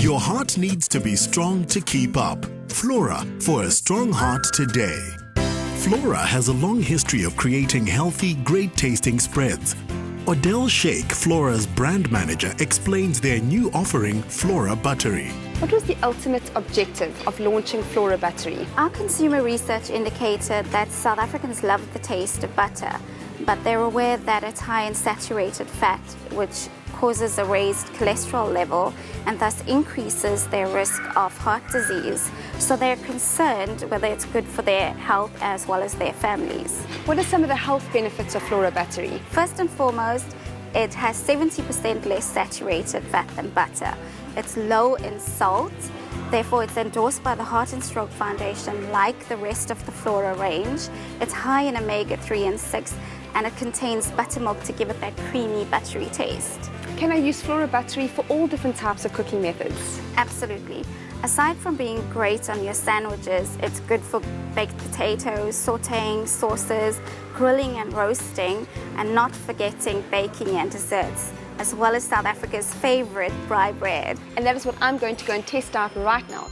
Your heart needs to be strong to keep up. Flora, for a strong heart today. Flora has a long history of creating healthy, great-tasting spreads. Odell Sheikh, Flora's brand manager, explains their new offering, Flora Buttery. What was the ultimate objective of launching Flora Buttery? Our consumer research indicated that South Africans love the taste of butter, but they're aware that it's high in saturated fat, which causes a raised cholesterol level and thus increases their risk of heart disease. So they're concerned whether it's good for their health as well as their families. What are some of the health benefits of Flora Buttery? First and foremost, it has 70% less saturated fat than butter. It's low in salt, therefore it's endorsed by the Heart and Stroke Foundation like the rest of the Flora range. It's high in omega-3 and 6, and it contains buttermilk to give it that creamy, buttery taste. Can I use Flora Buttery for all different types of cooking methods? Absolutely. Aside from being great on your sandwiches, it's good for baked potatoes, sauteing, sauces, grilling and roasting, and not forgetting baking and desserts, as well as South Africa's favorite braai bread. And that is what I'm going to go and test out right now.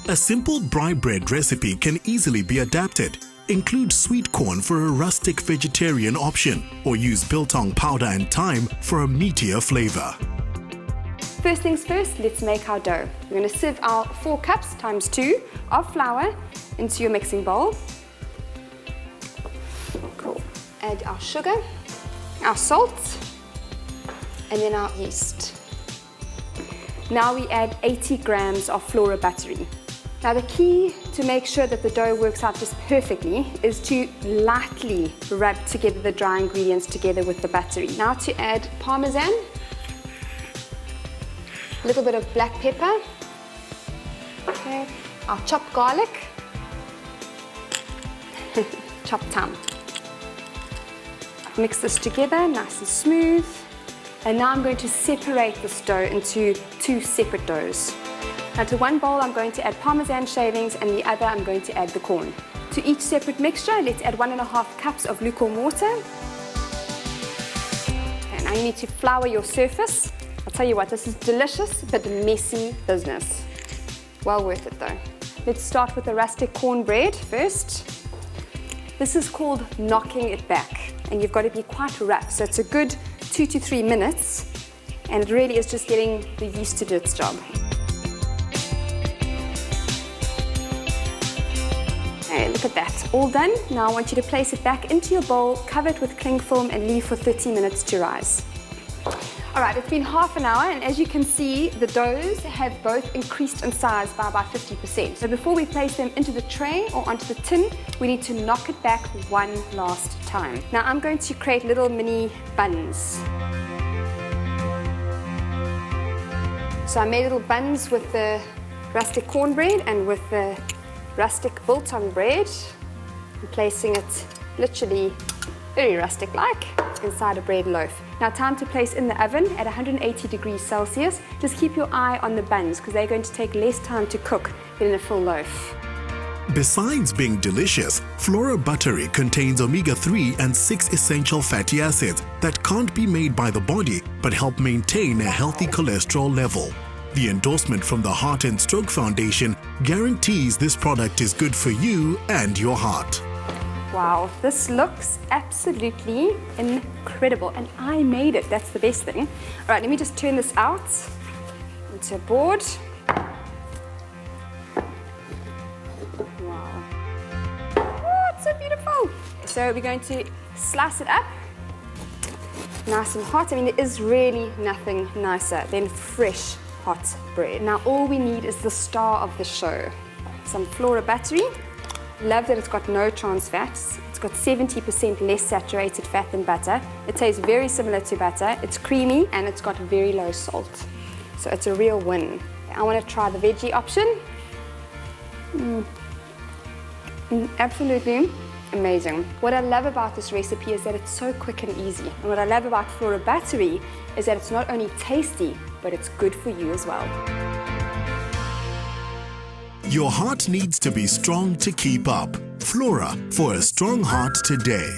A simple braai bread recipe can easily be adapted. Include sweet corn for a rustic vegetarian option, or use biltong powder and thyme for a meatier flavor. First things first, let's make our dough. We're going to sieve our 4 cups times 2 of flour into your mixing bowl. Cool. Add our sugar, our salt, and then our yeast. Now we add 80 grams of Flora Buttery. Now the key to make sure that the dough works out just perfectly is to lightly rub together the dry ingredients together with the buttery. Now to add parmesan, a little bit of black pepper, okay, our chopped garlic, chopped thyme. Mix this together nice and smooth. And now I'm going to separate this dough into 2 separate doughs. Now to one bowl I'm going to add parmesan shavings and the other I'm going to add the corn. To each separate mixture, let's add 1.5 cups of lukewarm water. Okay, now you need to flour your surface. I'll tell you what, this is delicious but messy business. Well worth it though. Let's start with the rustic cornbread first. This is called knocking it back, and you've got to be quite rough, so it's a good 2 to 3 minutes, and it really is just getting the yeast to do its job. Okay, look at that, all done. Now I want you to place it back into your bowl, cover it with cling film and leave for 30 minutes to rise. All right, it's been half an hour, and as you can see, the doughs have both increased in size by about 50%. So before we place them into the tray or onto the tin, we need to knock it back one last time. Now I'm going to create little mini buns. So I made little buns with the rustic cornbread and with the rustic biltong bread. I'm placing it literally very rustic-like inside a bread loaf. Now time to place in the oven at 180 degrees Celsius. Just keep your eye on the buns because they're going to take less time to cook than in a full loaf. Besides being delicious, Flora Buttery contains omega-3 and 6 essential fatty acids that can't be made by the body but help maintain a healthy cholesterol level. The endorsement from the Heart and Stroke Foundation guarantees this product is good for you and your heart. Wow, this looks absolutely incredible, and I made it. That's the best thing. All right, let me just turn this out into a board. Wow. Oh, it's so beautiful. So we're going to slice it up nice and hot. I mean, there is really nothing nicer than fresh hot bread. Now all we need is the star of the show, some Flora Buttery. Love that it's got no trans fats. It's got 70% less saturated fat than butter. It tastes very similar to butter. It's creamy and it's got very low salt. So it's a real win. I want to try the veggie option. Absolutely amazing. What I love about this recipe is that it's so quick and easy. And what I love about Flora Buttery is that it's not only tasty, but it's good for you as well. Your heart needs to be strong to keep up. Flora, for a strong heart today.